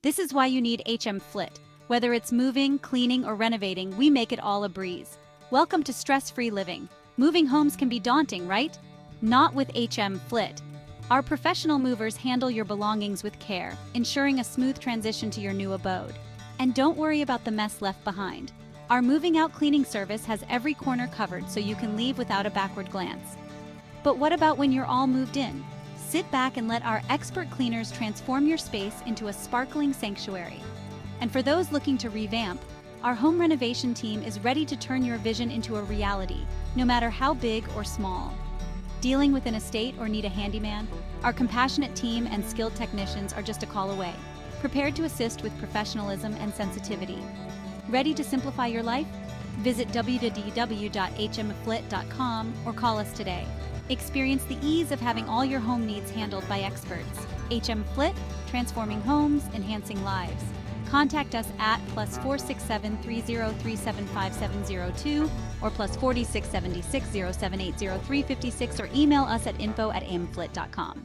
This is why you need HMFlytt. Whether it's moving, cleaning, or renovating, we make it all a breeze. Welcome to stress-free living. Moving homes can be daunting, right? Not with HMFlytt. Our professional movers handle your belongings with care, ensuring a smooth transition to your new abode. And don't worry about the mess left behind. Our moving out cleaning service has every corner covered so you can leave without a backward glance. But what about when you're all moved in? Sit back and let our expert cleaners transform your space into a sparkling sanctuary. And for those looking to revamp, our home renovation team is ready to turn your vision into a reality, no matter how big or small. Dealing with an estate or need a handyman? Our compassionate team and skilled technicians are just a call away, prepared to assist with professionalism and sensitivity. Ready to simplify your life? Visit www.hmflytt.com or call us today. Experience the ease of having all your home needs handled by experts. HMFlytt, transforming homes, enhancing lives. Contact us at +467 3037 5702 or +4676 0780 356 or email us at info@hmflytt.com.